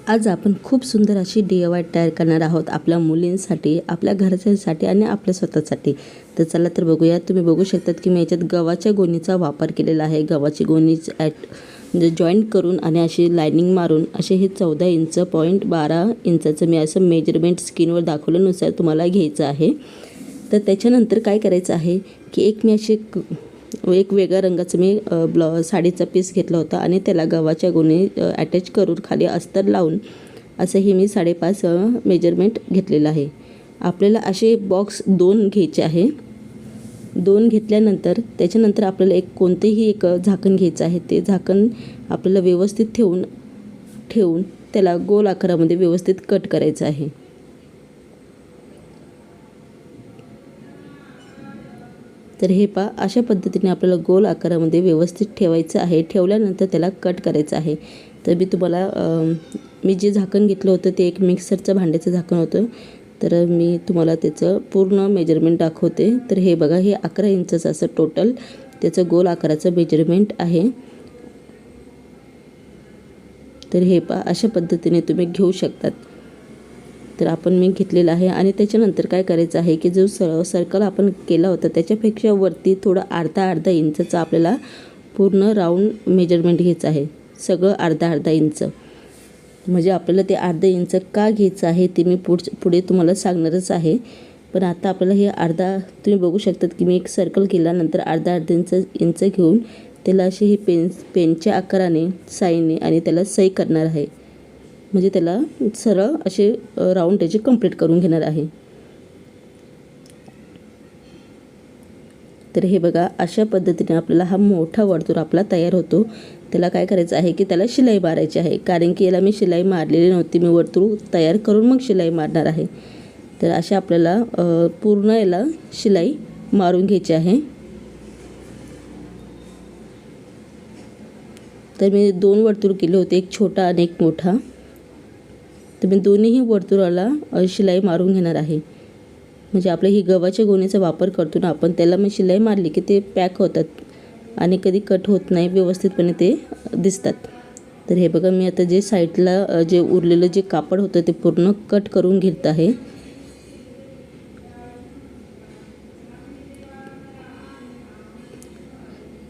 आज आपण खूप सुंदर अशी DIY तयार करणार आहोत आपल्या मुलींसाठी, आपल्या घरच्यांसाठी आणि आपल्या स्वतःसाठी. तर चला तर बघूया. तुम्ही बघू शकतात की मी याच्यात गव्हाच्या गोणीचा वापर केलेला आहे. गव्हाची गोणी म्हणजे जॉईंट करून आणि अशी लायनिंग मारून असे हे 14 इंच 0.12 इंचाचं मी असं मेजरमेंट स्क्रीनवर दाखवल्यानुसार तुम्हाला घ्यायचं आहे. तर त्याच्यानंतर काय करायचं आहे की मी अशी एक वेगळ्या रंगाचं मी साडीचा पीस घेतला होता आणि त्याला गव्हाच्या गोणी अटॅच करून खाली अस्तर लावून असंही मी 5.5 मेजरमेंट घेतलेलं आहे. आपल्याला असे बॉक्स 2 घ्यायचे आहे. 2 घेतल्यानंतर त्याच्यानंतर आपल्याला कोणतेही एक झाकण घ्यायचं आहे. ते झाकण आपल्याला व्यवस्थित ठेवून त्याला गोल आकारामध्ये व्यवस्थित कट करायचं आहे. तर हे पहा, अशा पद्धतीने आपल्याला गोल आकारामध्ये व्यवस्थित ठेवायचं आहे. ठेवल्यानंतर त्याला कट करायचं आहे. तर मी तुम्हाला मी जे झाकण घेतलं होतं ते एक मिक्सरचं भांड्याचं झाकण होतं. तर मी तुम्हाला त्याचं पूर्ण मेजरमेंट दाखवते. तर हे बघा, हे 11 इंचचं असं टोटल त्याचं गोल आकाराचं मेजरमेंट आहे. तर हे पहा, अशा पद्धतीने तुम्ही घेऊ शकतात. तर मी घेतलेला आहे आणि त्याच्यानंतर काय करायचं आहे की जो सर्कल आपण केला होता त्याच्यापेक्षा वरती थोडं अर्धा इंचचं आपल्याला पूर्ण राऊंड मेजरमेंट घ्यायचं आहे. सगळं अर्धा इंच. म्हणजे आपल्याला ते अर्धा इंच का घ्यायचं आहे ते मी पुढे तुम्हाला सांगणारच आहे. पण आता आपल्याला हे तुम्ही बघू शकतात की मी एक सर्कल केल्यानंतर अर्धा इंच घेऊन त्याला अशी ही पेनच्या आकाराने साईने आणि त्याला सही करणार आहे. म्हणजे त्याला सरळ असे राऊंड त्याचे कंप्लीट करून घेणार आहे. तर हे बघा, अशा पद्धतीने आपल्याला हा मोठा वर्तुळ आपला तयार होतो. त्याला काय करायचं आहे की त्याला शिलाई मारायची आहे. कारण की याला मी शिलाई मारलेली नव्हती. मी वर्तुळ तयार करून मग शिलाई मारणार आहे. तर अशा आपल्याला पूर्ण याला शिलाई मारून घ्यायची आहे. तर मी 2 वर्तुळ केले होते, एक छोटा आणि एक मोठा. तर मी दोन्हीही वर्तुळाला शिलाई मारून घेणार आहे. म्हणजे आपल्या ही गव्हाच्या गोणीचा वापर करतो ना आपण, त्याला मी शिलाई मारली की ते पॅक होतात आणि कधी कट होत नाही, व्यवस्थितपणे ते दिसतात. तर हे बघा, मी आता जे साईडला जे उरलेलं जे कापड होतं ते पूर्ण कट करून घेत आहे.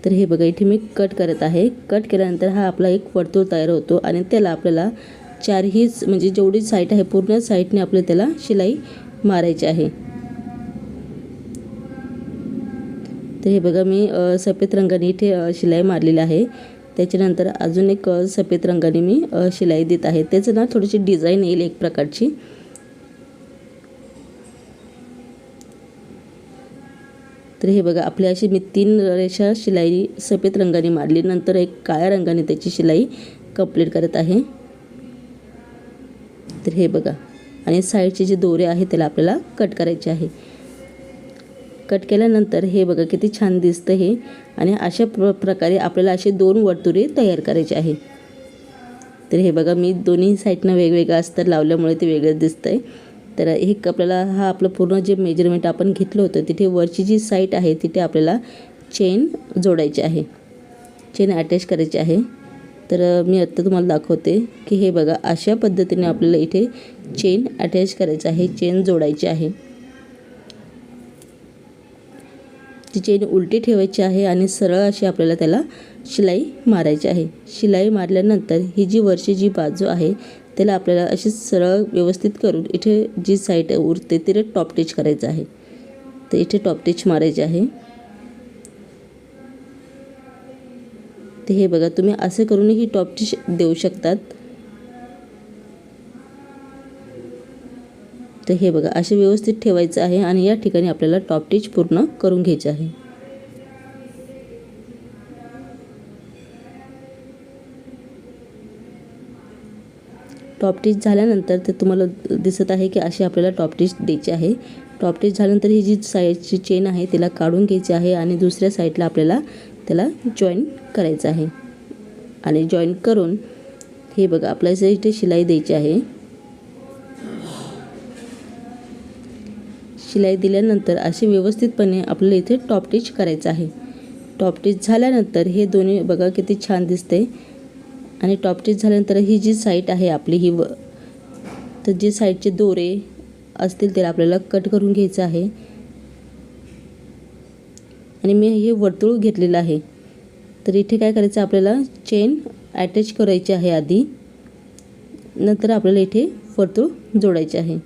तर हे बघा, इथे मी कट करत आहे. कट केल्यानंतर हा आपला एक वर्तुळ तयार होतो आणि त्याला आपल्याला चारही म्हणजे जेवढी साईड आहे पूर्ण साईडने आपल्याला त्याला शिलाई मारायची आहे. तर हे बघा, मी सफेद रंगाने इथे शिलाई मारलेली आहे. त्याच्यानंतर अजून एक सफेद रंगाने मी शिलाई देत आहे. त्याचं ना थोडीशी डिझाईन येईल एक प्रकारची. तर हे बघा, आपली अशी मी 3 रेषा शिलाई सफेद रंगाने मारली. नंतर एक काळ्या रंगाने त्याची शिलाई कंप्लीट करत आहे. तर हे बघा, आणि साईडचे जे दोरे आहे त्याला आपल्याला कट करायचे आहे. कट केल्यानंतर हे बघा किती छान दिसतं हे. आणि अशा प्रकारे आपल्याला असे 2 वर्तुळे तयार करायचे आहे. तर हे बघा, मी दोन्ही साईडनं वेगवेगळं अस्तर लावल्यामुळे ते वेगळं दिसतंय. तर हे आपल्याला आपलं पूर्ण जे मेजरमेंट आपण घेतलं होतं तिथे वरची जी साईड आहे तिथे आपल्याला चेन जोडायची आहे, चेन अटॅच करायची आहे. तर मी आत्ता तुम्हाला दाखवते की हे बघा, अशा पद्धतीने आपल्याला इथे चेन अटॅच करायचं आहे, चेन जोडायची आहे. ती चेन उलटी ठेवायची आहे आणि सरळ अशी आपल्याला त्याला शिलाई मारायची आहे. शिलाई मारल्यानंतर ही जी वरची जी बाजू आहे त्याला आपल्याला अशी सरळ व्यवस्थित करून इथे जी साईड उरते तिथे टॉप टिच करायचं आहे. तर इथे टॉप टिच मारायची आहे. ते हे बघा, तुम्ही असं करूनही टॉप टिच देऊ शकतात. तर हे बघा, असे व्यवस्थित ठेवायचं आहे आणि या ठिकाणी आपल्याला टॉप टिच पूर्ण करून घ्यायचे आहे. टॉप टिच झाल्यानंतर ते तुम्हाला दिसत आहे की अशी आपल्याला टॉप टिच द्यायची आहे. टॉप टिच झाल्यानंतर ही जी साईडची चेन आहे तिला काढून घ्यायची आहे आणि दुसऱ्या साईडला आपल्याला त्याला जॉईन करायचं आहे. आणि जॉईन करून हे बघा, आपल्याला इथे शिलाई द्यायची आहे. शिलाई दिल्यानंतर असे व्यवस्थितपणे आपल्याला इथे टॉप टिच करायचं आहे. टॉप टिच झाल्यानंतर हे दोन्ही बघा किती छान दिसते. आणि टॉप स्टिच झाल्यानंतर ही जी साईड आहे आपली ही तर जे साईडचे दोरे असतील त्याला आपल्याला कट करून घ्यायचं आहे. आणि मी हे वर्तुळ घेतलेलं आहे. तर इथे काय करायचं आपल्याला चेन अटॅच करायची आहे आधी, नंतर आपल्याला इथे वर्तुळ जोडायचे आहे.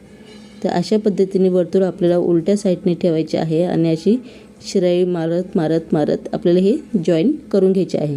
तर अशा पद्धतीने वर्तुळ आपल्याला उलट्या साईडने ठेवायचे आहे आणि अशी शिराई मारत मारत मारत आपल्याला हे जॉईन करून घ्यायचे आहे.